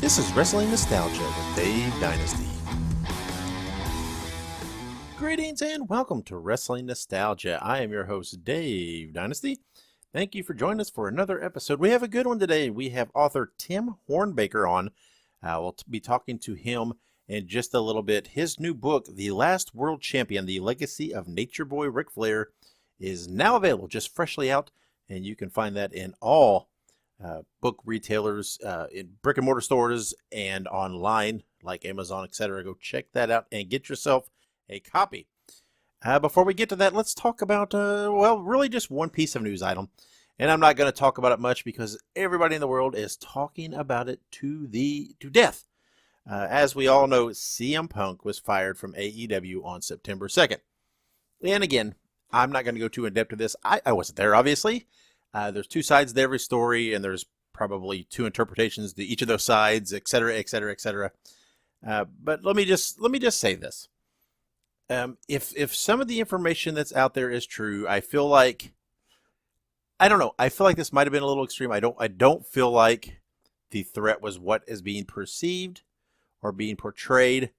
This is Wrestling Nostalgia with Dave Dynasty. Greetings and welcome to Wrestling Nostalgia. I am your host, Dave Dynasty. Thank you for joining us for another episode. We have a good one today. We have author Tim Hornbaker on. We'll be talking to him in just a little bit. His new book, The Last World Champion, The Legacy of Nature Boy RIC FLAIR, is now available, just freshly out, and you can find that in all book retailers, in brick and mortar stores, and online like Amazon, etc. Go check that out and get yourself a copy. Before we get to that, let's talk about, really just one piece of news item. And I'm not going to talk about it much because everybody in the world is talking about it to death. As we all know, CM Punk was fired from AEW on September 2nd. And again, I'm not going to go too in-depth to this. I wasn't there, obviously. There's two sides to every story, and there's probably two interpretations to each of those sides, etc., etc., etc. But let me just say this: if some of the information that's out there is true, I feel like this might have been a little extreme. I don't feel like the threat was what is being perceived or being portrayed.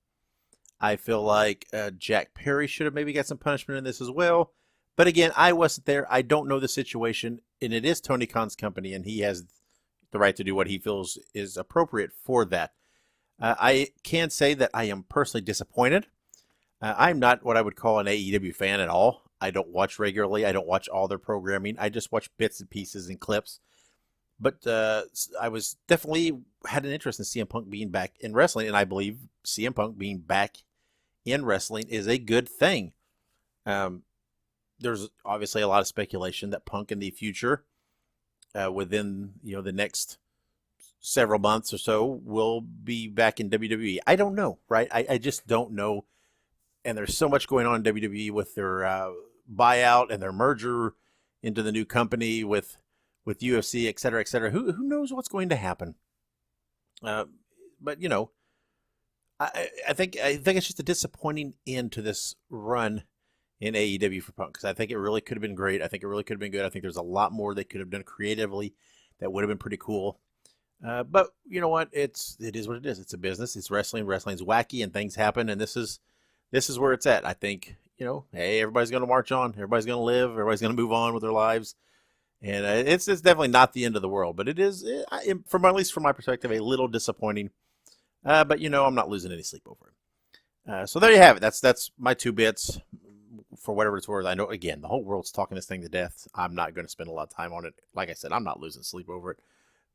I feel like Jack Perry should have maybe got some punishment in this as well. But again, I wasn't there. I don't know the situation, and it is Tony Khan's company, and he has the right to do what he feels is appropriate for that. I can say that I am personally disappointed. I'm not what I would call an AEW fan at all. I don't watch regularly. I don't watch all their programming. I just watch bits and pieces and clips. But I was definitely had an interest in CM Punk being back in wrestling, and I believe CM Punk being back in wrestling is a good thing. There's obviously a lot of speculation that Punk in the future, within the next several months or so, will be back in WWE. I don't know, right? I just don't know. And there's so much going on in WWE with their buyout and their merger into the new company with UFC, et cetera, et cetera. Who knows what's going to happen? But I think it's just a disappointing end to this run in AEW for Punk, because I think it really could have been great. I think it really could have been good. I think there's a lot more they could have done creatively that would have been pretty cool. But you know what? It is what it is. It's a business. It's wrestling. Wrestling's wacky and things happen, and this is where it's at. I think, hey, everybody's going to march on. Everybody's going to live. Everybody's going to move on with their lives. And it's definitely not the end of the world, but it is, at least from my perspective, a little disappointing. But I'm not losing any sleep over it. So there you have it. That's my two bits. For whatever it's worth, I know, again, the whole world's talking this thing to death. I'm not going to spend a lot of time on it. Like I said, I'm not losing sleep over it.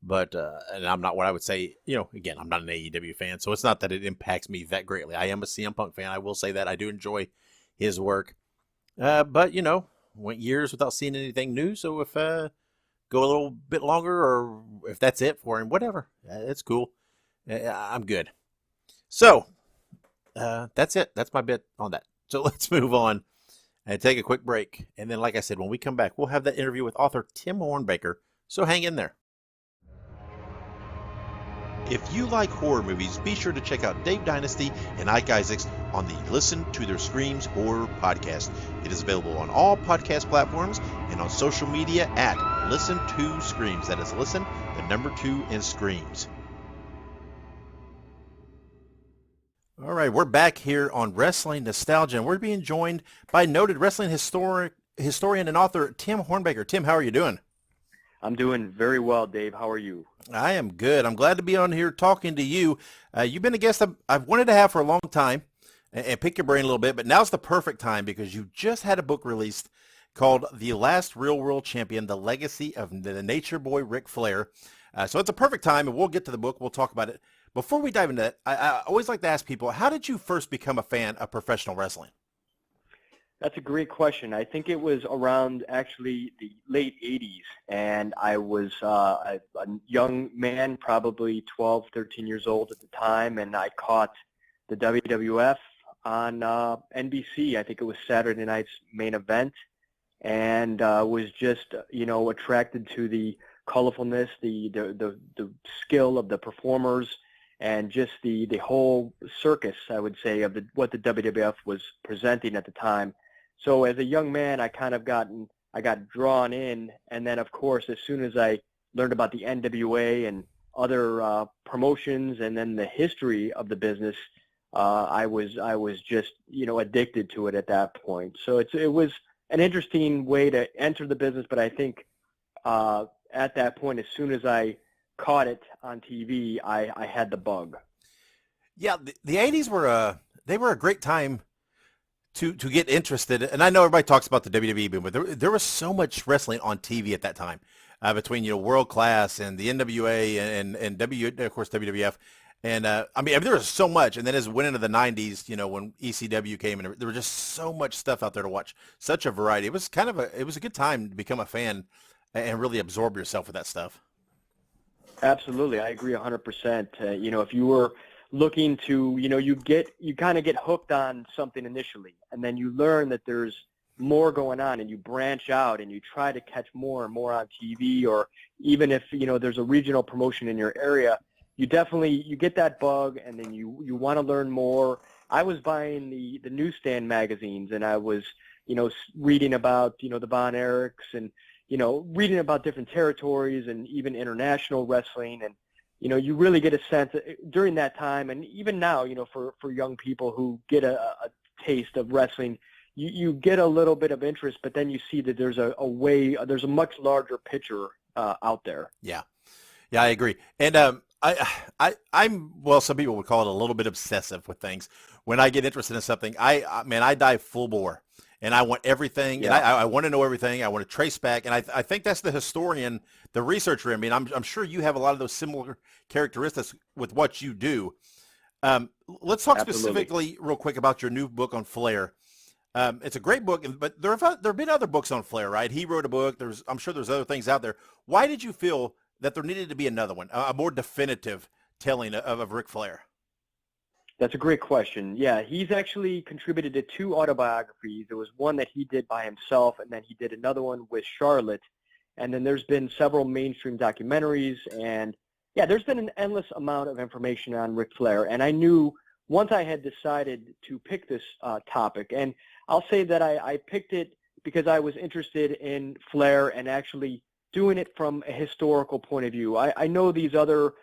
But, and I'm not what I would say, again, I'm not an AEW fan, so it's not that it impacts me that greatly. I am a CM Punk fan. I will say that. I do enjoy his work. But, went years without seeing anything new, so if go a little bit longer, or if that's it for him, whatever. It's cool. I'm good. So, that's it. That's my bit on that. So let's move on and take a quick break. And then, like I said, when we come back, we'll have that interview with author Tim Hornbaker. So hang in there. If you like horror movies, be sure to check out Dave Dynasty and Ike Isaacs on the Listen to Their Screams Horror Podcast. It is available on all podcast platforms and on social media at Listen to Screams. That is Listen, the number 2, and Screams. All right, we're back here on Wrestling Nostalgia, and we're being joined by noted wrestling historian and author Tim Hornbaker. Tim, how are you doing? I'm doing very well, Dave. How are you? I am good. I'm glad to be on here talking to you. You've been a guest I've wanted to have for a long time and pick your brain a little bit, but now's the perfect time because you just had a book released called The Last Real World Champion, The Legacy of the Nature Boy RIC FLAIR. So it's a perfect time, and we'll get to the book. We'll talk about it. Before we dive into that, I always like to ask people, how did you first become a fan of professional wrestling? That's a great question. I think it was around actually the late 80s, and I was a young man, probably 12, 13 years old at the time, and I caught the WWF on NBC. I think it was Saturday night's main event, and was just, attracted to the colorfulness, the skill of the performers, and just the whole circus, I would say, of what the WWF was presenting at the time. So as a young man, I got drawn in, and then of course, as soon as I learned about the NWA and other promotions and then the history of the business, I was just, addicted to it at that point. So it was an interesting way to enter the business, but I think at that point, as soon as I caught it on TV, I had the bug. Yeah, the 80s were they were a great time to get interested. And I know everybody talks about the WWE boom, but there was so much wrestling on TV at that time, between World Class and the NWA and of course WWF. And I mean there was so much. And then as it went into the 90s, when ECW came, and there was just so much stuff out there to watch, such a variety. It was it was a good time to become a fan and really absorb yourself with that stuff. Absolutely, I agree 100%. If you were looking to, you kind of get hooked on something initially, and then you learn that there's more going on, and you branch out and you try to catch more and more on TV, or even if there's a regional promotion in your area, you get that bug, and then you want to learn more. I was buying the newsstand magazines, and I was reading about the Von Erichs, and reading about different territories and even international wrestling. And you really get a sense during that time, and even now, for young people who get a taste of wrestling, you get a little bit of interest, but then you see that there's a much larger picture out there. Yeah, I agree. And I'm some people would call it a little bit obsessive with things. When I get interested in something, I dive full bore. And I want everything, Yeah. and I want to know everything. I want to trace back, and I think that's the historian, the researcher. I mean, I'm sure you have a lot of those similar characteristics with what you do. Let's talk Absolutely. specifically real quick about your new book on Flair. It's a great book, but there have been other books on Flair, right? He wrote a book. I'm sure there's other things out there. Why did you feel that there needed to be another one, a more definitive telling of Ric Flair? That's a great question. Yeah, he's actually contributed to 2 autobiographies. There was one that he did by himself, and then he did another one with Charlotte. And then there's been several mainstream documentaries. And, yeah, there's been an endless amount of information on Ric Flair. And I knew once I had decided to pick this topic, and I'll say that I picked it because I was interested in Flair and actually doing it from a historical point of view. I know these other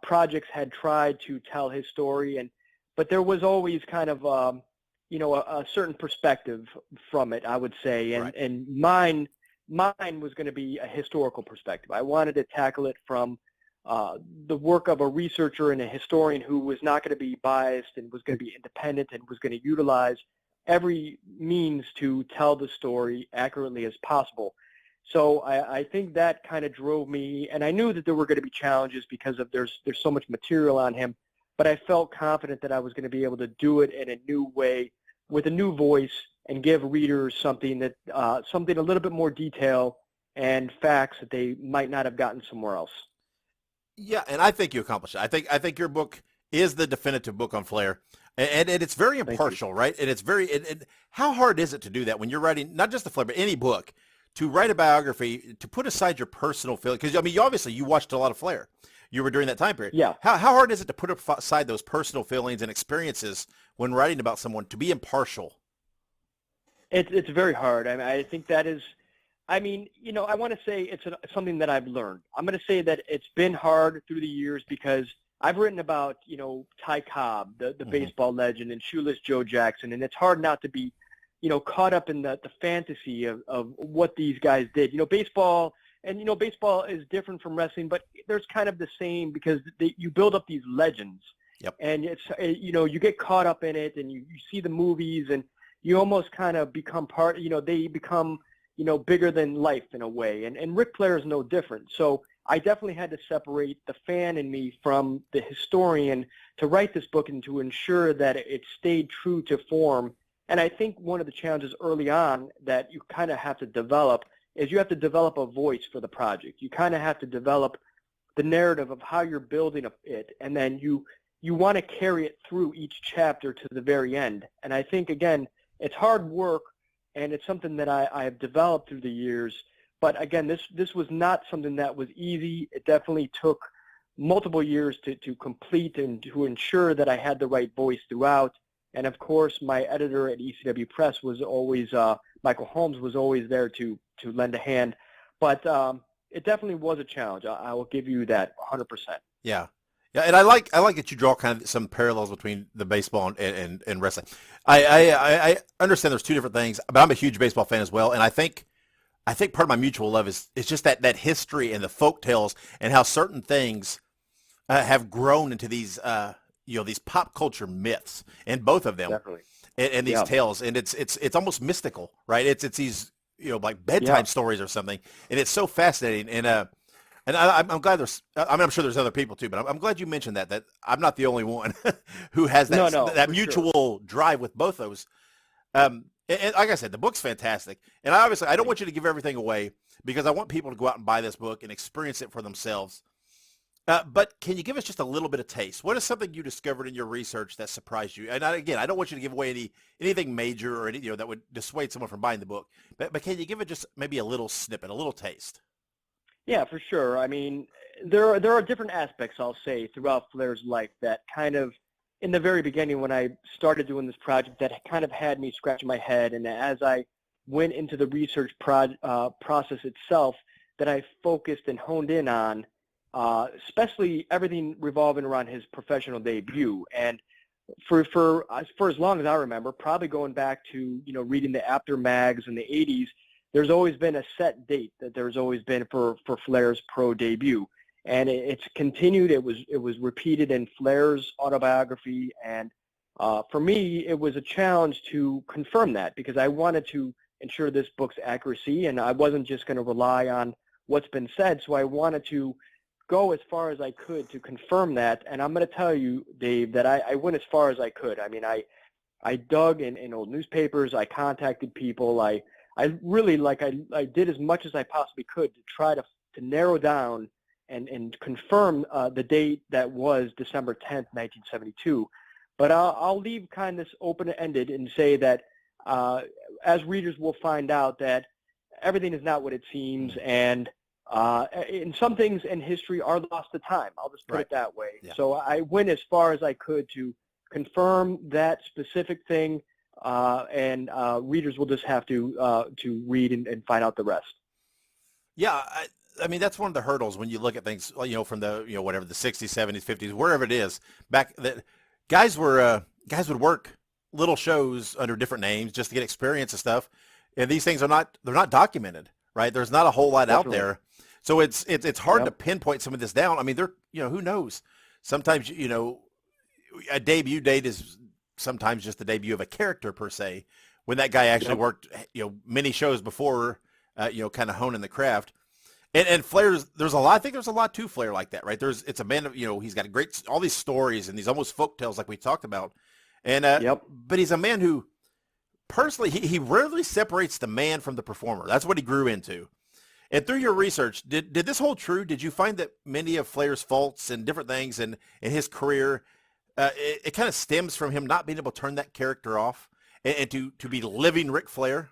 projects had tried to tell his story, but there was always kind of, a certain perspective from it, I would say. And, Right. and mine was going to be a historical perspective. I wanted to tackle it from the work of a researcher and a historian who was not going to be biased and was going to be independent and was going to utilize every means to tell the story accurately as possible. So I think that kind of drove me, and I knew that there were going to be challenges because of there's so much material on him. But I felt confident that I was going to be able to do it in a new way with a new voice and give readers something a little bit more detail and facts that they might not have gotten somewhere else. Yeah, and I think you accomplished it. I think your book is the definitive book on Flair, and it's very impartial, right? And it's very. How hard is it to do that when you're writing not just the Flair, but any book, to write a biography, to put aside your personal feelings? Because you watched a lot of Flair. You were during that time period. Yeah. How hard is it to put aside those personal feelings and experiences when writing about someone, to be impartial? It's very hard. I think that is. I want to say it's something that I've learned. I'm going to say that it's been hard through the years because I've written about, Ty Cobb, the Mm-hmm. baseball legend, and Shoeless Joe Jackson, and it's hard not to be, caught up in the fantasy of what these guys did. Baseball, and, baseball is different from wrestling, but there's kind of the same because you build up these legends. Yep. And it's, you get caught up in it, and you see the movies, and you almost kind of become part, they become, bigger than life in a way. And Ric Flair is no different. So I definitely had to separate the fan in me from the historian to write this book and to ensure that it stayed true to form. And I think one of the challenges early on that you kind of have to develop is you have to develop a voice for the project. You kind of have to develop the narrative of how you're building it, and then you want to carry it through each chapter to the very end. And I think, again, it's hard work, and it's something that I have developed through the years. But again, this was not something that was easy. It definitely took multiple years to complete and to ensure that I had the right voice throughout. And of course, my editor at ECW Press was always Michael Holmes was always there to lend a hand. But it definitely was a challenge. I will give you that 100%. Yeah. Yeah, and I like that you draw kind of some parallels between the baseball and wrestling. I understand there's two different things, but I'm a huge baseball fan as well, and I think part of my mutual love is just that history and the folk tales and how certain things have grown into these these pop culture myths, and both of them, Definitely. and these Yeah. tales, and it's almost mystical, right? It's these like bedtime stories or something, and it's so fascinating. And I'm glad I'm sure there's other people too, but I'm glad you mentioned that I'm not the only one who has that No, that for mutual sure. drive with both those. And like I said, the book's fantastic, and I don't want Thank you to give everything away because I want people to go out and buy this book and experience it for themselves. But can you give us just a little bit of taste? What is something you discovered in your research that surprised you? And again, I don't want you to give away anything major or any that would dissuade someone from buying the book. But can you give it just maybe a little snippet, a little taste? Yeah, for sure. I mean, there are different aspects, I'll say, throughout Flair's life that kind of, in the very beginning when I started doing this project, that kind of had me scratching my head. And as I went into the research process itself, that I focused and honed in on, especially everything revolving around his professional debut. And for as long as I remember, probably going back to reading the After mags in the 80s, there's always been a set date that there's always been for Flair's pro debut, and it's continued. It was repeated in Flair's autobiography, and for me, it was a challenge to confirm that because I wanted to ensure this book's accuracy, and I wasn't just going to rely on what's been said. So I wanted to go as far as I could to confirm that, and I'm going to tell you, Dave, that I went as far as I could. I mean, I dug in old newspapers. I contacted people. I really, I did as much as I possibly could to try to narrow down and confirm the date that was December 10th, 1972. But I'll leave kind of this open-ended and say that as readers will find out that everything is not what it seems, and in some things in history are lost to time. I'll just put it that way. Yeah. So I went as far as I could to confirm that specific thing, and readers will just have to read and find out the rest. Yeah, I mean that's one of the hurdles when you look at things, from the whatever the 60s, 70s, 50s, wherever it is. Back that guys would work little shows under different names just to get experience and stuff, and these things they're not documented, right? There's not a whole lot Definitely. out there, so it's hard Yep. to pinpoint some of this down. I mean, who knows? Sometimes a debut date is sometimes just the debut of a character per se, when that guy actually Yep. worked many shows before kind of honing the craft. And Flair's I think there's a lot to Flair like that, right? It's a man of he's got all these stories and these almost folk tales like we talked about, and Yep. but he's a man who personally he rarely separates the man from the performer. That's what he grew into. And through your research, did this hold true? Did you find that many of Flair's faults and different things in his career, it kind of stems from him not being able to turn that character off and to be living Ric Flair?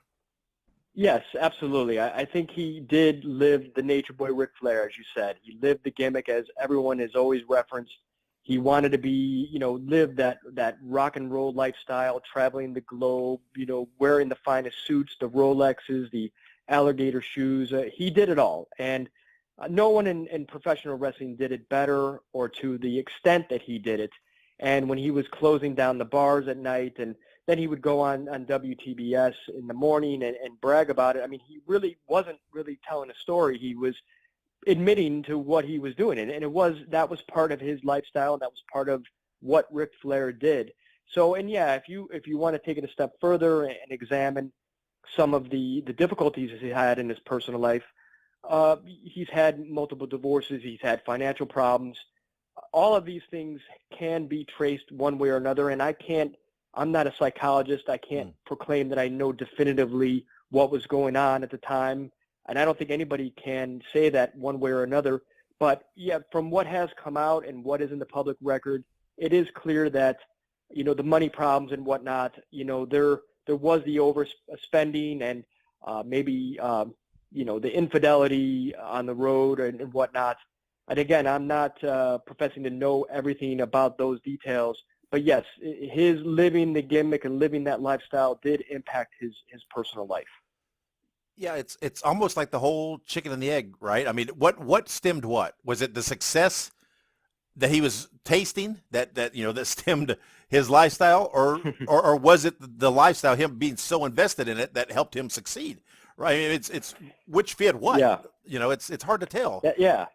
Yes, absolutely. I think he did live the Nature Boy Ric Flair, as you said. He lived the gimmick, as everyone has always referenced. He wanted to be, live that rock and roll lifestyle, traveling the globe, wearing the finest suits, the Rolexes, the alligator shoes. He did it all. And no one in professional wrestling did it better or to the extent that he did it. And when he was closing down the bars at night, and then he would go on WTBS in the morning and brag about it. I mean, he really wasn't really telling a story. He was admitting to what he was doing. And that was part of his lifestyle. That was part of what Ric Flair did. So, and yeah, if you want to take it a step further and examine some of the difficulties he had in his personal life, he's had multiple divorces. He's had financial problems. All of these things can be traced one way or another, and I'm not a psychologist. I can't proclaim that I know definitively what was going on at the time, and I don't think anybody can say that one way or another. But yeah, from what has come out and what is in the public record, it is clear that, the money problems and whatnot, there was the overspending and maybe, the infidelity on the road and whatnot. And again, I'm not professing to know everything about those details, but yes, his living the gimmick and living that lifestyle did impact his personal life. Yeah, it's almost like the whole chicken and the egg, right? I mean, what stemmed what? Was it the success that he was tasting that that stemmed his lifestyle, or was it the lifestyle, him being so invested in it that helped him succeed? Right? I mean, it's which fit what? Yeah. It's hard to tell. Yeah.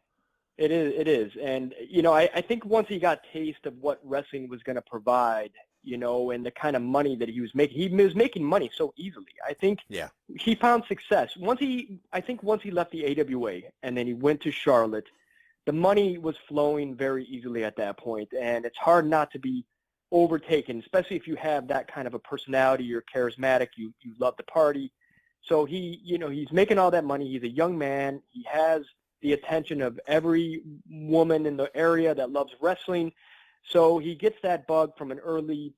It is. It is. And, I think once he got taste of what wrestling was going to provide, and the kind of money that he was making money so easily. I think Yeah. he found success. Once he left the AWA and then he went to Charlotte, the money was flowing very easily at that point. And it's hard not to be overtaken, especially if you have that kind of a personality, you're charismatic, you love the party. So he's making all that money. He's a young man. He has the attention of every woman in the area that loves wrestling. So he gets that bug from an early,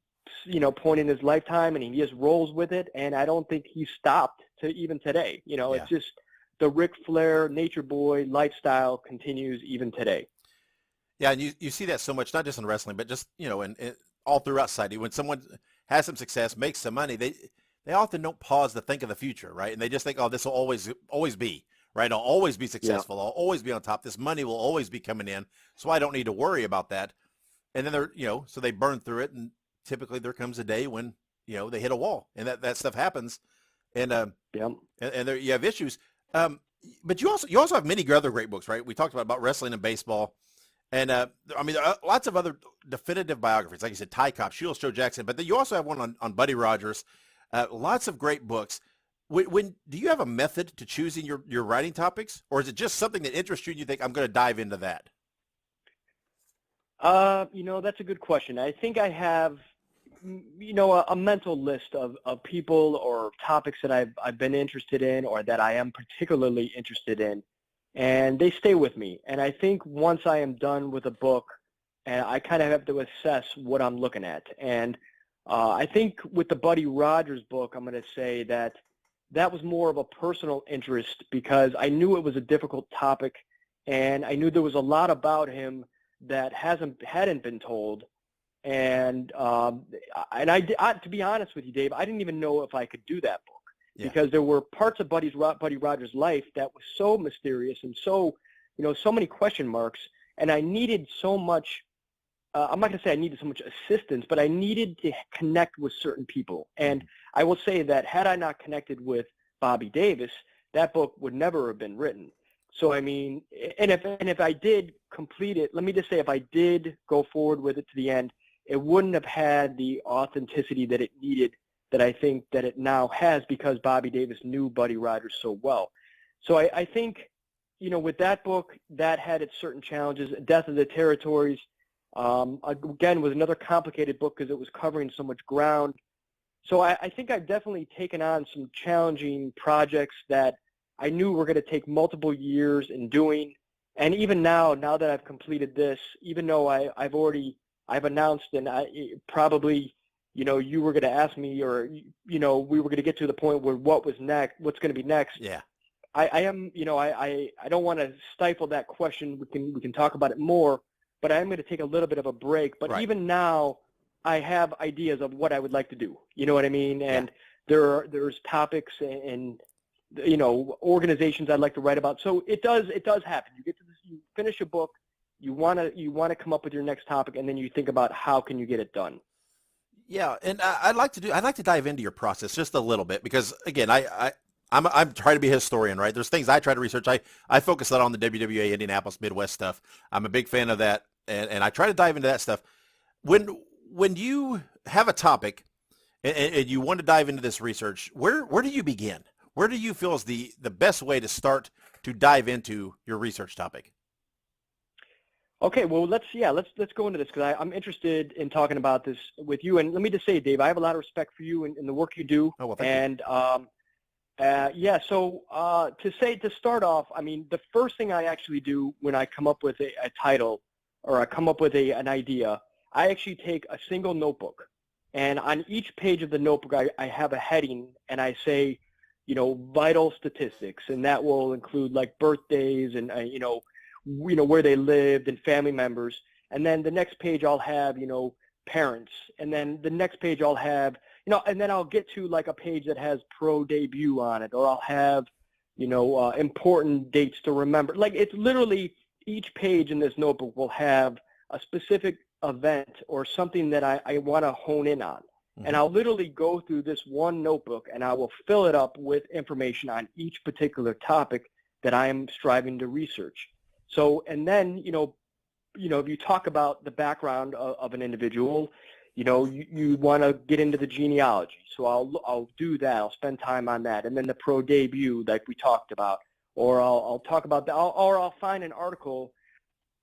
point in his lifetime, and he just rolls with it. And I don't think he stopped to even today. It's just the Ric Flair, Nature Boy lifestyle continues even today. Yeah, and you see that so much, not just in wrestling, but just in all throughout society. When someone has some success, makes some money, they often don't pause to think of the future, right? And they just think, oh, this will always be. Right, I'll always be successful. Yeah. I'll always be on top. This money will always be coming in, so I don't need to worry about that. And then so they burn through it, and typically there comes a day when they hit a wall, and that stuff happens, and and there you have issues. But you also have many other great books, right? We talked about wrestling and baseball, and there are lots of other definitive biographies, like you said, Ty Cobb, Shields, Joe Jackson. But then you also have one on Buddy Rogers. Lots of great books. When do you have a method to choosing your writing topics, or is it just something that interests you and you think, I'm going to dive into that? That's a good question. I think I have, a mental list of people or topics that I've been interested in or that I am particularly interested in, and they stay with me. And I think once I am done with a book, and I kind of have to assess what I'm looking at. And I think with the Buddy Rogers book, I'm going to say that was more of a personal interest because I knew it was a difficult topic, and I knew there was a lot about him that hadn't been told. And to be honest with you, Dave, I didn't even know if I could do that book because there were parts of Buddy Rogers' life that was so mysterious and so many question marks, and I needed so much. I'm not going to say I needed so much assistance, but I needed to connect with certain people. And I will say that had I not connected with Bobby Davis, that book would never have been written. So, and if I did complete it, let me just say if I did go forward with it to the end, it wouldn't have had the authenticity that it needed that I think that it now has because Bobby Davis knew Buddy Rogers so well. So I think, with that book, that had its certain challenges. Death of the Territories, again, was another complicated book because it was covering so much ground. So I think I've definitely taken on some challenging projects that I knew were going to take multiple years in doing. And even now that I've completed this, even though I've announced and probably, you were going to ask me or, we were going to get to the point where what's going to be next. Yeah. I am, I don't want to stifle that question. We can talk about it more. But I am going to take a little bit of a break. But even now, I have ideas of what I would like to do. You know what I mean? And there's topics and organizations I'd like to write about. So it does happen. You get to this, you finish a book, you want to come up with your next topic, and then you think about how can you get it done. Yeah, and I'd like to dive into your process just a little bit because again, I'm trying to be a historian, right? There's things I try to research. I focus a lot on the WWA Indianapolis Midwest stuff. I'm a big fan of that, and I try to dive into that stuff. When you have a topic and you want to dive into this research, where do you begin? Where do you feel is the best way to start to dive into your research topic? Okay, well, let's go into this because I'm interested in talking about this with you. And let me just say, Dave, I have a lot of respect for you and the work you do. Oh, well, thank you. To start off, the first thing I actually do when I come up with a title or I come up with an idea, I actually take a single notebook, and on each page of the notebook, I have a heading, and I say, vital statistics, and that will include like birthdays and where they lived and family members, and then the next page I'll have parents, and then the next page I'll have and then I'll get to like a page that has pro debut on it, or I'll have important dates to remember. Like, it's literally each page in this notebook will have a specific event or something that I want to hone in on. And I'll literally go through this one notebook and I will fill it up with information on each particular topic that I am striving to research. So, and then, if you talk about the background of an individual, you want to get into the genealogy. So I'll do that. I'll spend time on that. And then the pro debut, like we talked about, or I'll talk about that, or I'll find an article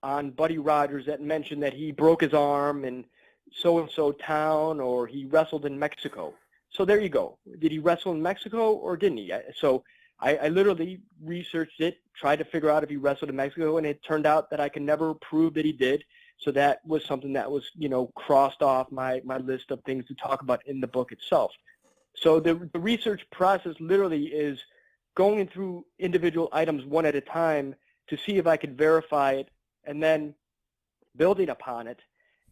on Buddy Rogers that mentioned that he broke his arm in so-and-so town, or he wrestled in Mexico. So there you go. Did he wrestle in Mexico or didn't he? So I literally researched it, tried to figure out if he wrestled in Mexico, and it turned out that I can never prove that he did. So that was something that was, crossed off my list of things to talk about in the book itself. So the research process literally is going through individual items one at a time to see if I could verify it, and then building upon it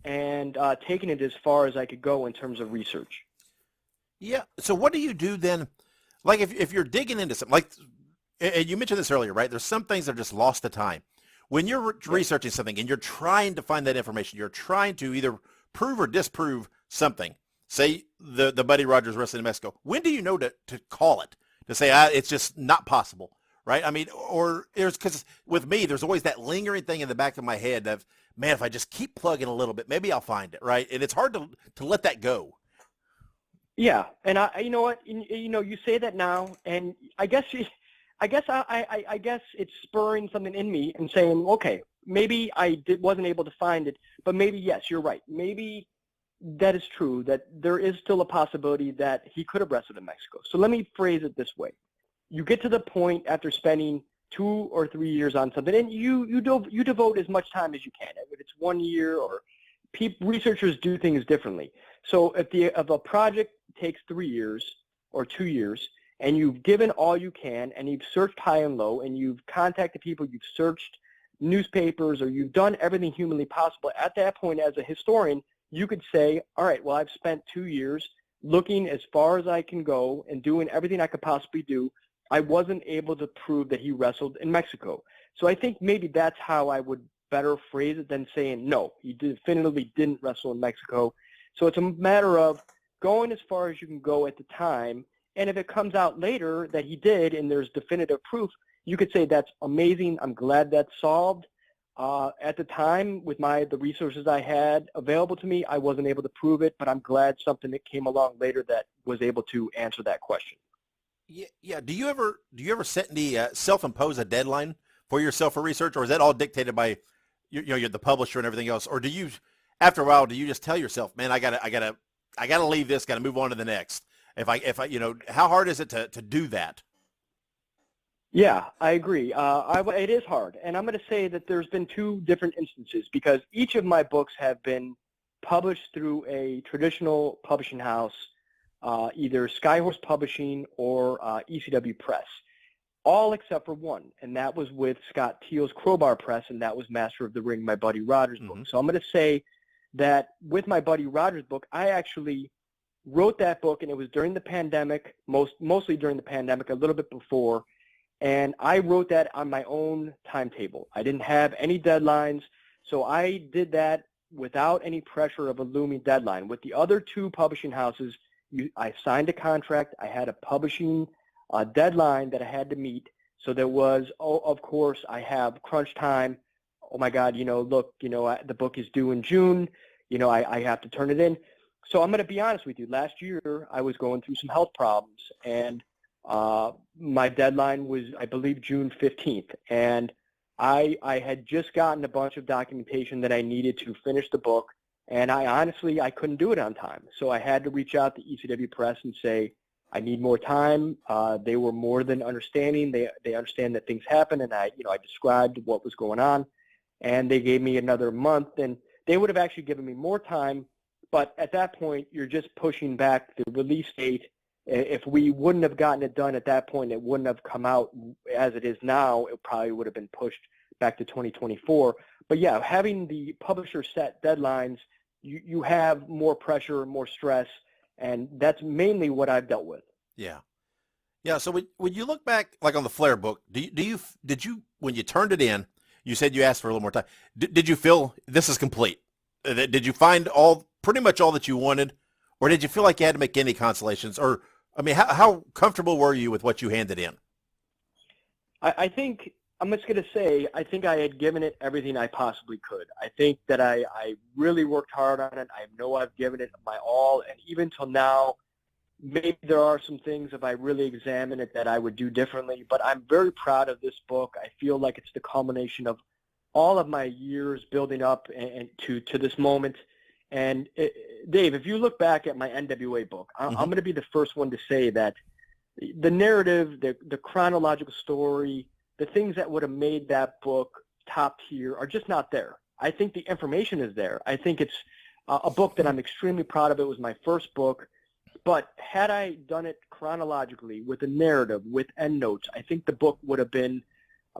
and taking it as far as I could go in terms of research. Yeah. So what do you do then? Like if you're digging into something, like, and you mentioned this earlier, right? There's some things that are just lost to time. When you're researching something and you're trying to find that information, you're trying to either prove or disprove something. Say the Buddy Rogers wrestling in Mexico. When do you know to call it? To say it's just not possible, right? I mean, or there's, because with me, there's always that lingering thing in the back of my head of, man, if I just keep plugging a little bit, maybe I'll find it, right? And it's hard to let that go. Yeah, and you know what? You say that now, and I guess it's spurring something in me and saying, okay, maybe I wasn't able to find it, but maybe, yes, you're right. Maybe that is true, that there is still a possibility that he could have wrestled in Mexico. So let me phrase it this way. You get to the point after spending 2 or 3 years on something, and you devote as much time as you can. If it's 1 year, or researchers do things differently. So if a project takes 3 years or 2 years, and you've given all you can, and you've searched high and low, and you've contacted people, you've searched newspapers, or you've done everything humanly possible, at that point as a historian, you could say, all right, well, I've spent 2 years looking as far as I can go and doing everything I could possibly do. I wasn't able to prove that he wrestled in Mexico. So I think maybe that's how I would better phrase it than saying, no, he definitively didn't wrestle in Mexico. So it's a matter of going as far as you can go at the time. And if it comes out later that he did and there's definitive proof, you could say that's amazing. I'm glad that's solved. At the time, with the resources I had available to me, I wasn't able to prove it, but I'm glad something that came along later that was able to answer that question. Yeah. Do you ever set any self-impose a deadline for yourself for research, or is that all dictated by you're the publisher and everything else? Or do you, after a while, do you just tell yourself, man, I gotta leave this, gotta move on to the next? If I how hard is it to do that? Yeah, I agree. It is hard. And I'm going to say that there's been 2 different instances, because each of my books have been published through a traditional publishing house, either Skyhorse Publishing or ECW Press, all except for one, and that was with Scott Teal's Crowbar Press, and that was Master of the Ring, my Buddy Rogers book. So I'm going to say that with my Buddy Rogers book, I actually wrote that book, and it was during the pandemic, mostly during the pandemic, a little bit before, and I wrote that on my own timetable. I didn't have any deadlines, so I did that without any pressure of a looming deadline. With the other 2 publishing houses, I signed a contract. I had a publishing deadline that I had to meet. So there was, of course, I have crunch time. Oh my God, look, the book is due in June. I have to turn it in. So I'm going to be honest with you. Last year, I was going through some health problems, and my deadline was, I believe, June 15th. And I had just gotten a bunch of documentation that I needed to finish the book, and I couldn't do it on time. So I had to reach out to ECW Press and say, I need more time. They were more than understanding. They understand that things happen, and I described what was going on, and they gave me another month, and they would have actually given me more time. But at that point, you're just pushing back the release date. If we wouldn't have gotten it done at that point, it wouldn't have come out as it is now. It probably would have been pushed back to 2024. But yeah, having the publisher set deadlines, you have more pressure, more stress, and that's mainly what I've dealt with. Yeah. Yeah. So when you look back, like on the Flair book, did you when you turned it in, you said you asked for a little more time. Did you feel this is complete? Did you find pretty much all that you wanted, or did you feel like you had to make any consolations? Or I mean, how comfortable were you with what you handed in? I think I'm just going to say I think I had given it everything I possibly could. I think that I really worked hard on it. I know I've given it my all, and even till now, maybe there are some things if I really examine it that I would do differently. But I'm very proud of this book. I feel like it's the culmination of all of my years building up and to this moment. And Dave, if you look back at my NWA book, I'm going to be the first one to say that the narrative, the chronological story, the things that would have made that book top tier are just not there. I think the information is there. I think it's a book that I'm extremely proud of. It was my first book. But had I done it chronologically with a narrative, with endnotes, I think the book would have been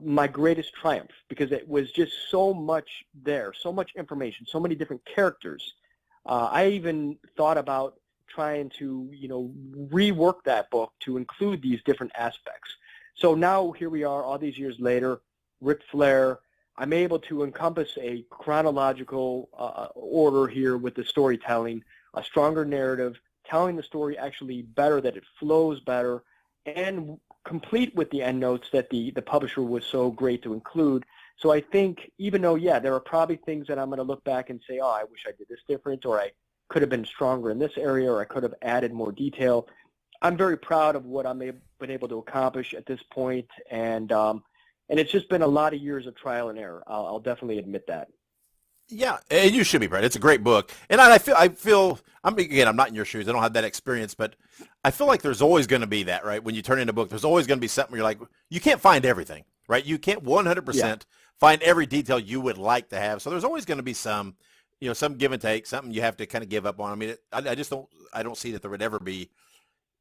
my greatest triumph because it was just so much there, so much information, so many different characters. I even thought about trying to, rework that book to include these different aspects. So now here we are all these years later, Ric Flair. I'm able to encompass a chronological order here with the storytelling, a stronger narrative, telling the story actually better, that it flows better, and complete with the endnotes that the publisher was so great to include. So I think even though, there are probably things that I'm going to look back and say, oh, I wish I did this different, or I could have been stronger in this area, or I could have added more detail. I'm very proud of what I've been able to accomplish at this point, and it's just been a lot of years of trial and error. I'll definitely admit that. Yeah, and you should be, Brad. It's a great book, and I feel. I'm not in your shoes. I don't have that experience, but I feel like there's always going to be that, right? When you turn in a book, there's always going to be something where you're like, you can't find everything, right? You can't 100% find every detail you would like to have. So there's always going to be some, some give and take, something you have to kind of give up on. I mean, I just don't see that there would ever be,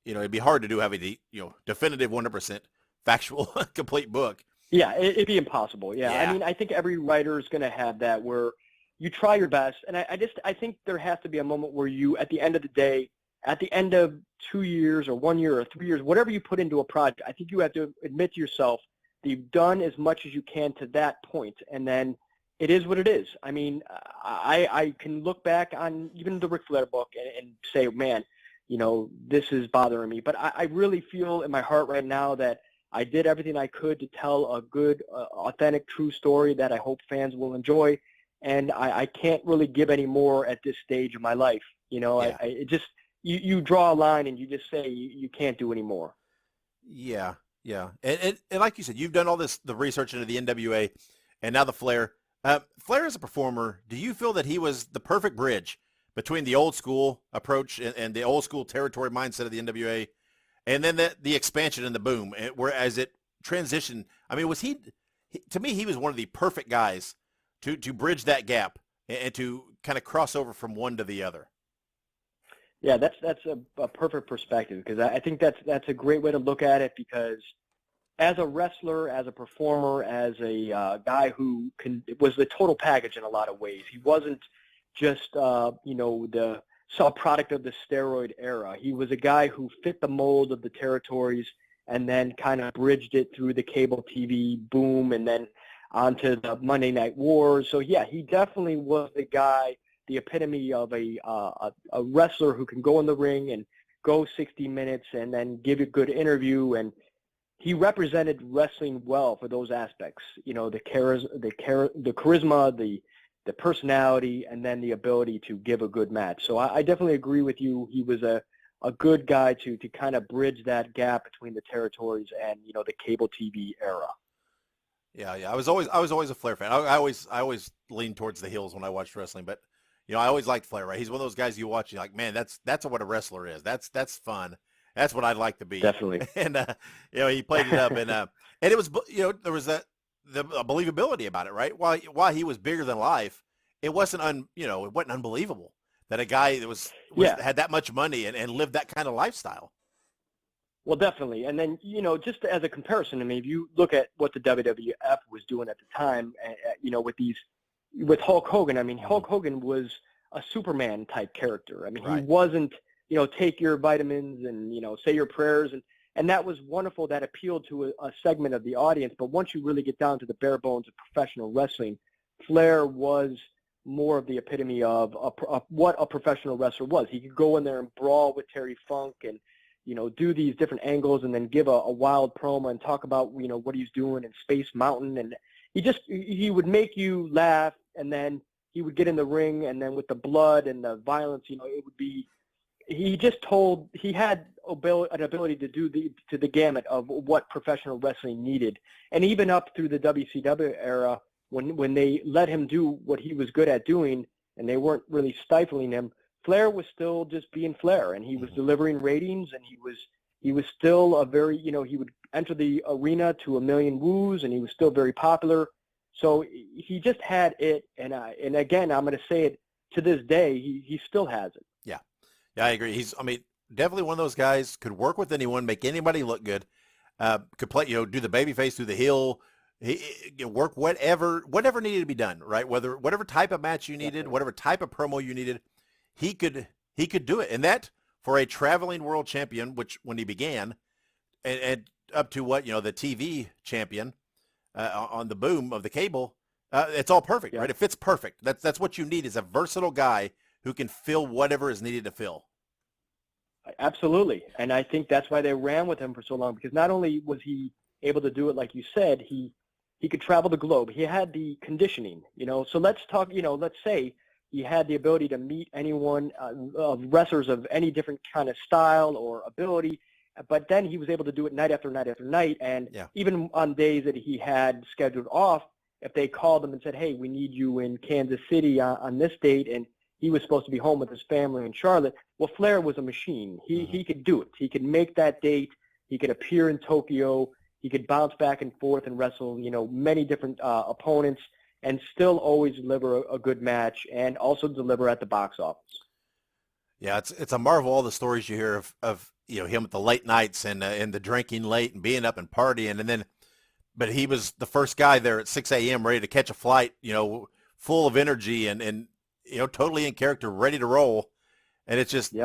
it'd be hard to have a, definitive 100% factual complete book. Yeah, it'd be impossible. Yeah, Yeah. I mean, I think every writer is going to have that where you try your best, and I think there has to be a moment where you, at the end of the day, at the end of 2 years or 1 year or 3 years, whatever you put into a project, I think you have to admit to yourself that you've done as much as you can to that point, and then it is what it is. I mean, I can look back on even the Ric Flair book and say, man, this is bothering me. But I really feel in my heart right now that I did everything I could to tell a good, authentic, true story that I hope fans will enjoy. And I can't really give any more at this stage of my life. It just, you draw a line and you just say you can't do any more. Yeah, yeah. And like you said, you've done all the research into the NWA and now the Flair. Flair as a performer, do you feel that he was the perfect bridge between the old school approach and the old school territory mindset of the NWA and then the expansion and the boom, whereas it transitioned? I mean, to me, he was one of the perfect guys to bridge that gap and to kind of cross over from one to the other. Yeah, that's a perfect perspective because I think that's a great way to look at it because as a wrestler, as a performer, as a guy who was the total package in a lot of ways. He wasn't just the product of the steroid era. He was a guy who fit the mold of the territories and then kind of bridged it through the cable TV boom and then onto the Monday Night Wars. So yeah, he definitely was the guy, the epitome of a wrestler who can go in the ring and go 60 minutes and then give a good interview. And he represented wrestling well for those aspects. The charisma, the personality, and then the ability to give a good match. So I definitely agree with you. He was a good guy to kind of bridge that gap between the territories and the cable TV era. Yeah, yeah. I was always a Flair fan. I always leaned towards the heels when I watched wrestling, but I always liked Flair. Right? He's one of those guys you watch, you're like, man, that's what a wrestler is. That's fun. That's what I'd like to be. Definitely. And he played it up, and it was there was the believability about it, right? While he was bigger than life, it wasn't it wasn't unbelievable that a guy that had that much money and lived that kind of lifestyle. Well, definitely. And then, just as a comparison, I mean, if you look at what the WWF was doing at the time, with Hulk Hogan, I mean, Hulk Hogan was a Superman type character. I mean, He wasn't, take your vitamins and, say your prayers. And And that was wonderful. That appealed to a segment of the audience. But once you really get down to the bare bones of professional wrestling, Flair was more of the epitome of what a professional wrestler was. He could go in there and brawl with Terry Funk and, do these different angles and then give a wild promo and talk about, what he's doing in Space Mountain. And he would make you laugh, and then he would get in the ring, and then with the blood and the violence, it would be, he had an ability to do the gamut of what professional wrestling needed. And even up through the WCW era, when they let him do what he was good at doing and they weren't really stifling him, Flair was still just being Flair, and he was delivering ratings, and he was still a very, he would enter the arena to 1 million woos, and he was still very popular. So he just had it, and again, I'm going to say it, to this day, he still has it. Yeah, I agree. He's definitely one of those guys, could work with anyone, make anybody look good, could play, do the babyface, do the heel, he work whatever needed to be done, right? Whatever type of match you needed, whatever type of promo you needed, he could do it. And that, for a traveling world champion, which when he began, and up to what, the TV champion on the boom of the cable, it's all perfect, right? It fits perfect. That's what you need, is a versatile guy who can fill whatever is needed to fill. Absolutely. And I think that's why they ran with him for so long, because not only was he able to do it, like you said, he could travel the globe. He had the conditioning, So let's talk, let's say he had the ability to meet anyone, wrestlers of any different kind of style or ability, but then he was able to do it night after night after night. And even on days that he had scheduled off, if they called him and said, hey, we need you in Kansas City on this date, and he was supposed to be home with his family in Charlotte, well, Flair was a machine. He could do it. He could make that date. He could appear in Tokyo. He could bounce back and forth and wrestle, many different opponents, and still always deliver a good match, and also deliver at the box office. Yeah, it's a marvel, all the stories you hear of him at the late nights and the drinking late and being up and partying, but he was the first guy there at 6 a.m. ready to catch a flight, full of energy and totally in character, ready to roll, and it's just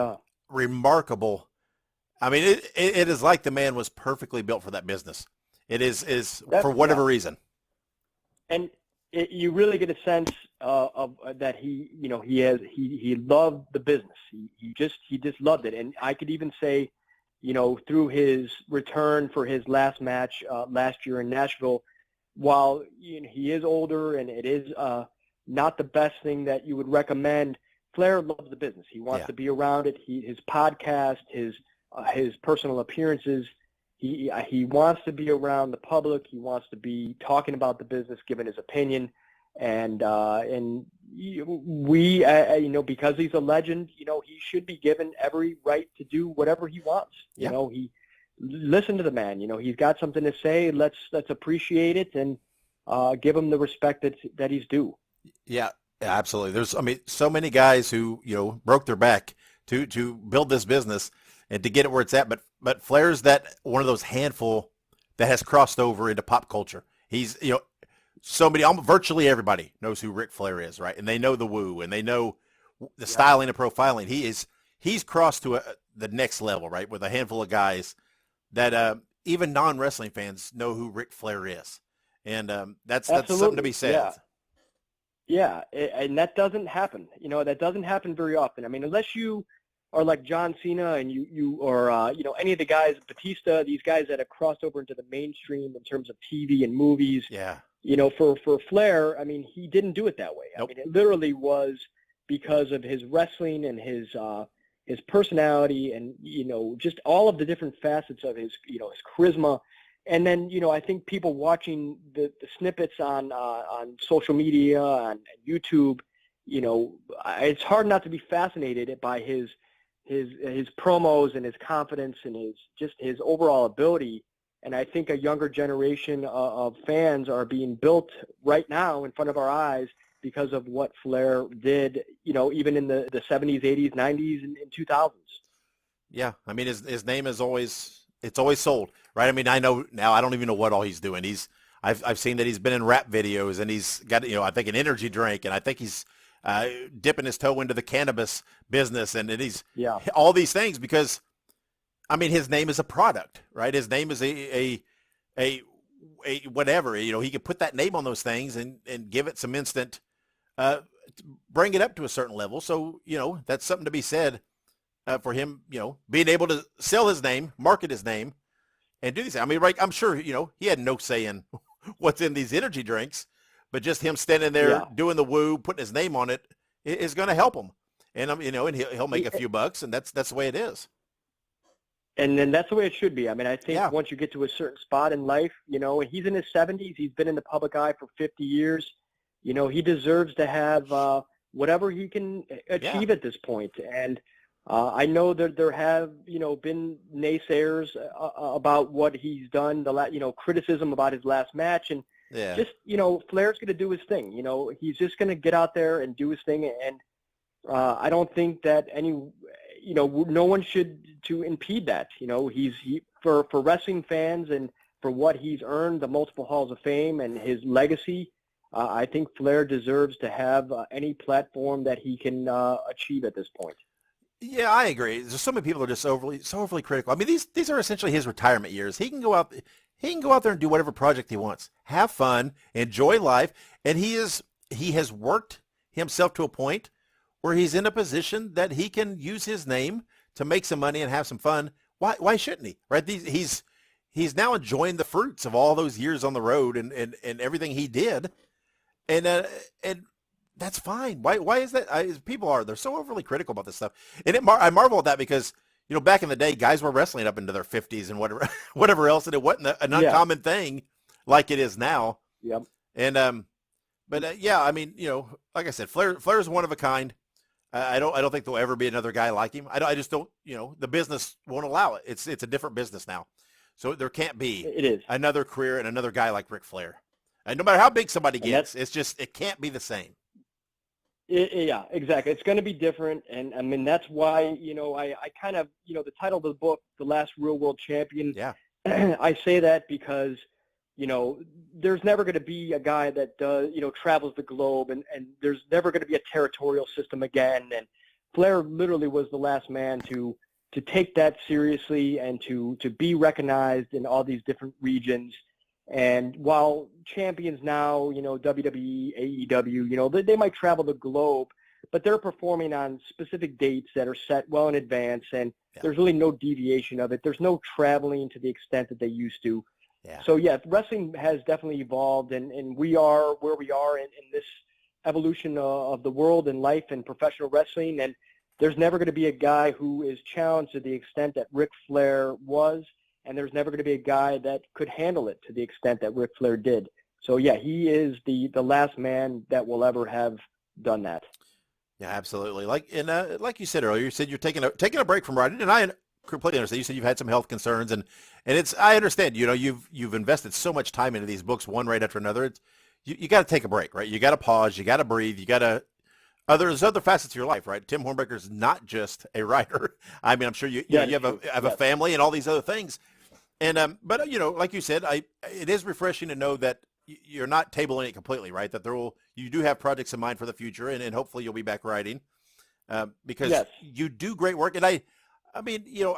remarkable. I mean, it is like the man was perfectly built for that business. It is for whatever reason. And you really get a sense of that he loved the business. He just loved it. And I could even say, through his return for his last match last year in Nashville, while he is older and it is not the best thing that you would recommend, Flair loves the business. He wants to be around it. His podcast, his personal appearances, he wants to be around the public. He wants to be talking about the business, giving his opinion, and we because he's a legend, he should be given every right to do whatever he wants. He listen to the man. He's got something to say. Let's appreciate it and give him the respect that he's due. Yeah, absolutely. There's so many guys who broke their back to build this business and to get it where it's at, but Flair's that one of those handful that has crossed over into pop culture. He's virtually everybody knows who Ric Flair is, right? And they know the woo, and they know the styling and profiling. He's crossed to the next level, right? With a handful of guys that even non-wrestling fans know who Ric Flair is, and that's something to be said. Yeah, and that doesn't happen. That doesn't happen very often. Unless you are like John Cena and you or any of the guys, Batista, these guys that have crossed over into the mainstream in terms of TV and movies. Yeah. For Flair, he didn't do it that way. Nope. It literally was because of his wrestling and his personality and just all of the different facets of his his charisma. And then, I think people watching the snippets on social media, on YouTube, it's hard not to be fascinated by his promos and his confidence and his overall ability. And I think a younger generation of fans are being built right now in front of our eyes because of what Flair did, even in the 70s, 80s, 90s, and 2000s. Yeah, his name is always sold, right? I know now. I don't even know what all he's doing. I've seen that he's been in rap videos, and he's got I think an energy drink, and I think he's dipping his toe into the cannabis business, and he's all these things because I mean, his name is a product, right? His name is a whatever. You know, he could put that name on those things and give it some instant, uh, bring it up to a certain level. So, you know, that's something to be said for him, you know, being able to sell his name, market his name, and do this. I mean, right, I'm sure, you know, he had no say in what's in these energy drinks, but just him standing there Yeah. doing the woo, putting his name on it is going to help him. And, you know, and he'll make a few bucks, and that's the way it is. And then that's the way it should be. I mean, I think Yeah. once you get to a certain spot in life, you know, and he's in his 70s, he's been in the public eye for 50 years. You know, he deserves to have whatever he can achieve at this point. And I know that there have, you know, been naysayers about what he's done, you know, criticism about his last match. And Yeah. just, you know, Flair's going to do his thing. You know, he's just going to get out there and do his thing. And I don't think that you know, no one should to impede that. You know, for wrestling fans and for what he's earned, the multiple Halls of Fame and his legacy, I think Flair deserves to have any platform that he can achieve at this point. Yeah, I agree. There's so many people are just so overly critical. I mean, these are essentially his retirement years. He can go out there and do whatever project he wants, have fun, enjoy life, and he has worked himself to a point where he's in a position that he can use his name to make some money and have some fun. Why shouldn't he? Right? He's now enjoying the fruits of all those years on the road and everything he did, and that's fine. Why is that? They're so overly critical about this stuff, and I marvel at that because, you know, back in the day, guys were wrestling up into their 50s and whatever else, and it wasn't an uncommon thing like it is now. Yep. And but yeah, I mean, you know, like I said, Flair's one of a kind. I don't think there'll ever be another guy like him. I just don't, you know, the business won't allow it. It's a different business now. So there can't be another career and another guy like Ric Flair. And no matter how big somebody gets, it can't be the same. Yeah, exactly. It's going to be different. And I mean, that's why, you know, I kind of, you know, the title of the book, The Last Real World Champion, I say that because, you know, there's never going to be a guy that does, you know, travels the globe, and there's never going to be a territorial system again. And Flair literally was the last man to take that seriously and to be recognized in all these different regions. And while champions now, you know, WWE, AEW, you know, they might travel the globe, but they're performing on specific dates that are set well in advance, and there's really no deviation of it. There's no traveling to the extent that they used to. Yeah. So, yeah, wrestling has definitely evolved, and we are where we are in this evolution of the world and life and professional wrestling. And there's never going to be a guy who is challenged to the extent that Ric Flair was, and there's never going to be a guy that could handle it to the extent that Ric Flair did. So, yeah, he is the last man that will ever have done that. Yeah, absolutely. Like you said earlier, you said you're taking a break from writing, and I completely understand. You said you've had some health concerns, and I understand. You know, you've invested so much time into these books, one right after another. You got to take a break, right? You got to pause. You got to breathe. You got to. There's other facets of your life, right? Tim Hornbaker's not just a writer. I mean, I'm sure you have a family and all these other things. And but you know, like you said, it is refreshing to know that you're not tabling it completely, right? That you do have projects in mind for the future, and hopefully you'll be back writing because you do great work. And I mean, you know,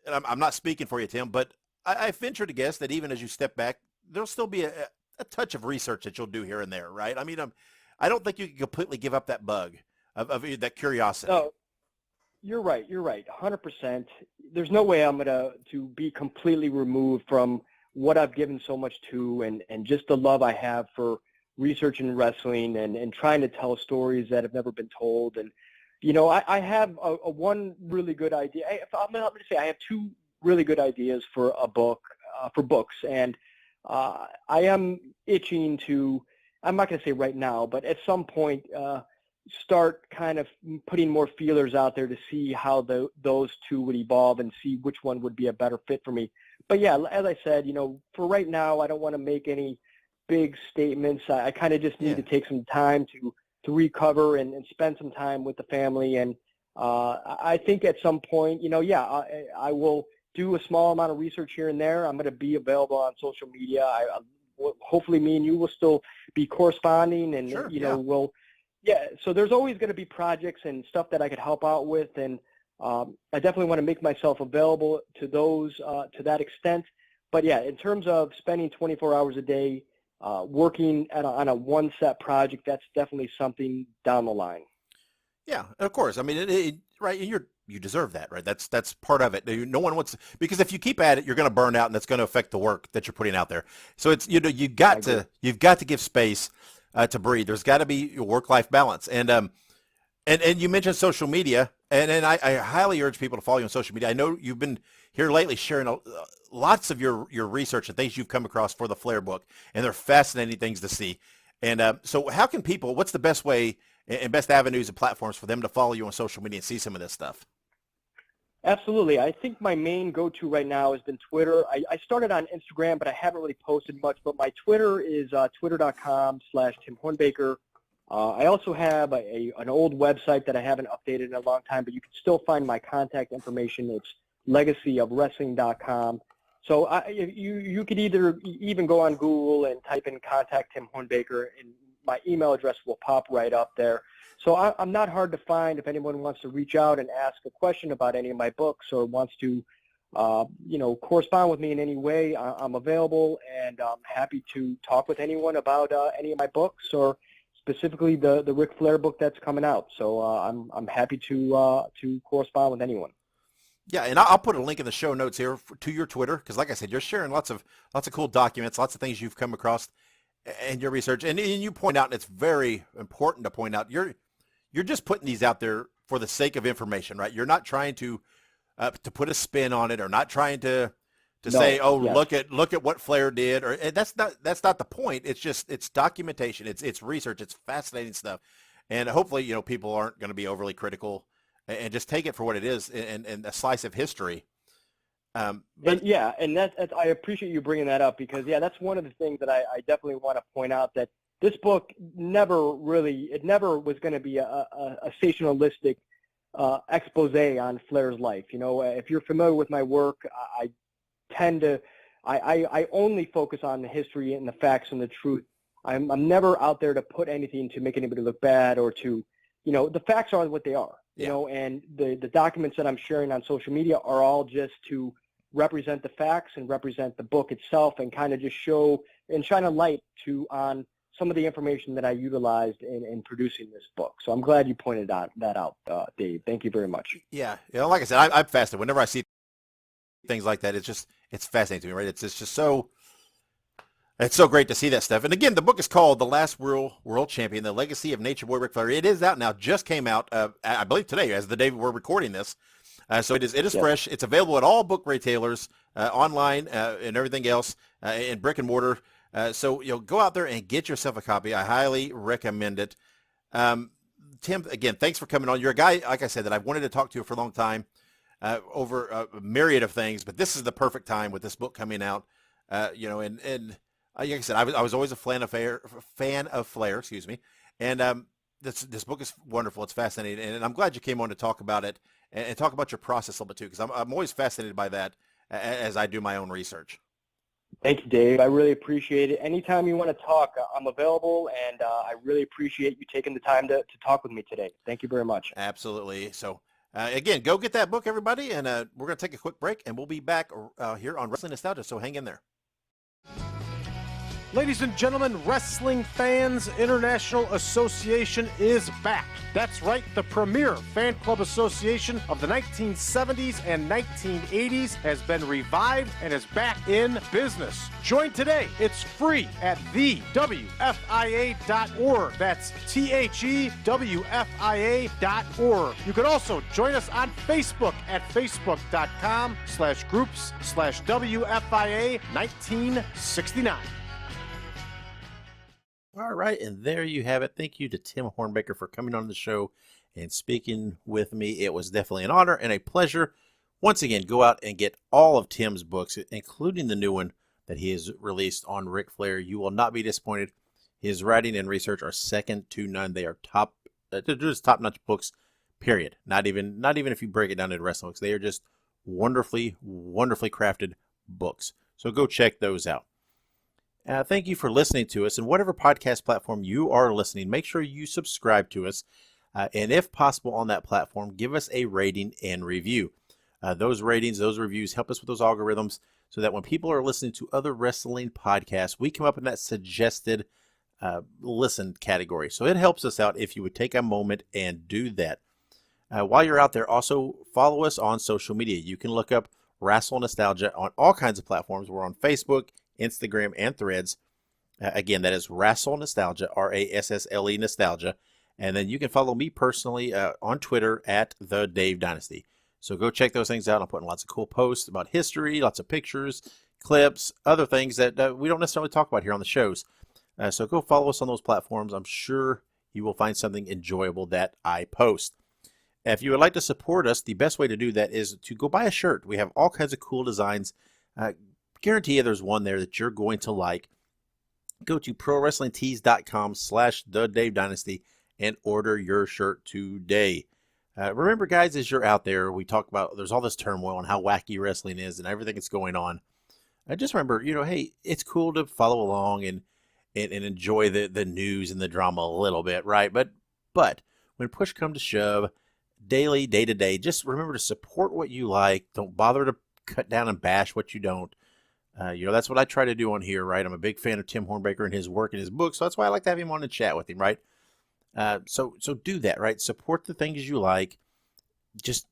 I'm not speaking for you, Tim, but I venture to guess that even as you step back, there'll still be a touch of research that you'll do here and there, right? I mean, I don't think you can completely give up that bug of that curiosity. No, you're right. You're right. 100%. There's no way I'm going to be completely removed from what I've given so much to and just the love I have for researching wrestling and trying to tell stories that have never been told. And, you know, I have a one really good idea. I'm going to say I have two really good ideas for a book, for books. And I am itching to, I'm not going to say right now, but at some point start kind of putting more feelers out there to see how those two would evolve and see which one would be a better fit for me. But yeah, as I said, you know, for right now, I don't want to make any big statements. I kind of just need to take some time to recover and spend some time with the family. And I think at some point, you know, I will do a small amount of research here and there. I'm going to be available on social media. Hopefully me and you will still be corresponding and, you know, so there's always going to be projects and stuff that I could help out with. And I definitely want to make myself available to those to that extent. But yeah, in terms of spending 24 hours a day working on a one set project, that's definitely something down the line. Yeah, of course. I mean, right, and you deserve that, right? That's part of it. No one wants, because if you keep at it, you're going to burn out, and that's going to affect the work that you're putting out there. So it's you've got to give space to breathe. There's got to be work-life balance, and you mentioned social media, and I highly urge people to follow you on social media. I know you've been here lately sharing lots of your research and things you've come across for the Flair book, and they're fascinating things to see. And so how can people, what's the best way and best avenues and platforms for them to follow you on social media and see some of this stuff? Absolutely. I think my main go-to right now has been Twitter. I started on Instagram, but I haven't really posted much. But my Twitter is twitter.com/Tim Hornbaker. I also have an old website that I haven't updated in a long time, but you can still find my contact information. It's legacyofwrestling.com. So you could either even go on Google and type in contact Tim Hornbaker, and my email address will pop right up there. So I'm not hard to find if anyone wants to reach out and ask a question about any of my books or wants to, correspond with me in any way. I'm available, and I'm happy to talk with anyone about any of my books, or specifically the RIC FLAIR book that's coming out. So I'm happy to correspond with anyone. Yeah, and I'll put a link in the show notes here to your Twitter, because like I said, you're sharing lots of cool documents, lots of things you've come across and your research. And you point out, and it's very important to point out, you're just putting these out there for the sake of information, right? You're not trying to put a spin on it, or not trying to say, oh, yes, look at what Flair did, or that's not the point. It's documentation, it's research, it's fascinating stuff, and hopefully people aren't going to be overly critical and just take it for what it is, and a slice of history. And that's I appreciate you bringing that up, because that's one of the things that I definitely want to point out, that this book never was going to be a sensationalistic expose on Flair's life. If you're familiar with my work, I only focus on the history and the facts and the truth. I'm never out there to put anything to make anybody look bad, or to, the facts are what they are. And the documents that I'm sharing on social media are all just to represent the facts and represent the book itself, and kind of just show and shine a light on some of the information that I utilized in producing this book. So I'm glad you pointed that out, Dave. Thank you very much. Yeah, like I said, I'm fascinated. Whenever I see things like that, it's fascinating to me, right? It's just so great to see that stuff. And again, the book is called The Last World Champion: The Legacy of Nature Boy Ric Flair. It is out now, just came out, I believe today, as the day we're recording this. So it is fresh. It's available at all book retailers, online, and everything else, in brick and mortar. So go out there and get yourself a copy. I highly recommend it. Tim, again, thanks for coming on. You're a guy, like I said, that I've wanted to talk to for a long time, over a myriad of things, but this is the perfect time with this book coming out. And like I said, I was always a fan of Flair, excuse me. And this book is wonderful. It's fascinating, and I'm glad you came on to talk about it and talk about your process a little bit too, because I'm always fascinated by that as I do my own research. Thank you, Dave. I really appreciate it. Anytime you want to talk, I'm available, and I really appreciate you taking the time to talk with me today. Thank you very much. Absolutely. So, again, go get that book, everybody, and we're going to take a quick break, and we'll be back here on Wrestling Nostalgia, so hang in there. Ladies and gentlemen, Wrestling Fans International Association is back. That's right, the premier fan club association of the 1970s and 1980s has been revived and is back in business. Join today. It's free at thewfia.org. That's thewfia.org. You can also join us on Facebook at facebook.com/groups/WFIA 1969. All right, and there you have it. Thank you to Tim Hornbaker for coming on the show and speaking with me. It was definitely an honor and a pleasure. Once again, go out and get all of Tim's books, including the new one that he has released on Ric Flair. You will not be disappointed. His writing and research are second to none. They are they're just top-notch books, period. Not even if you break it down into wrestling books. They are just wonderfully, wonderfully crafted books. So go check those out. Thank you for listening to us. And whatever podcast platform you are listening, make sure you subscribe to us. And if possible on that platform, give us a rating and review. Those ratings, those reviews help us with those algorithms so that when people are listening to other wrestling podcasts, we come up in that suggested listen category. So it helps us out if you would take a moment and do that. While you're out there, also follow us on social media. You can look up Wrestling Nostalgia on all kinds of platforms. We're on Facebook, Instagram, and Threads. Again, that is Wrestling Nostalgia, RASSLE Nostalgia. And then you can follow me personally on Twitter at The Dave Dynasty. So go check those things out. I'm putting lots of cool posts about history, lots of pictures, clips, other things that we don't necessarily talk about here on the shows. So go follow us on those platforms. I'm sure you will find something enjoyable that I post. If you would like to support us, the best way to do that is to go buy a shirt. We have all kinds of cool designs. Guarantee you there's one there that you're going to like. Go to PROWRESTLINGTEES.com/The Dave Dynasty and order your shirt today. Remember, guys, as you're out there, we talk about there's all this turmoil and how wacky wrestling is and everything that's going on. Just remember, hey, it's cool to follow along and enjoy the news and the drama a little bit, right? But when push comes to shove, daily, day to day, just remember to support what you like. Don't bother to cut down and bash what you don't. That's what I try to do on here, right? I'm a big fan of Tim Hornbaker and his work and his book, so that's why I like to have him on and chat with him, right? So do that, right? Support the things you like. Just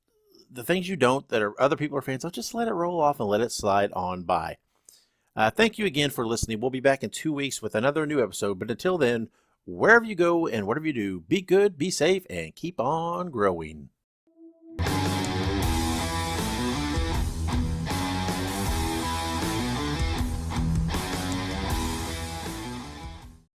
the things you don't that are other people are fans of, just let it roll off and let it slide on by. Thank you again for listening. We'll be back in 2 weeks with another new episode. But until then, wherever you go and whatever you do, be good, be safe, and keep on growing.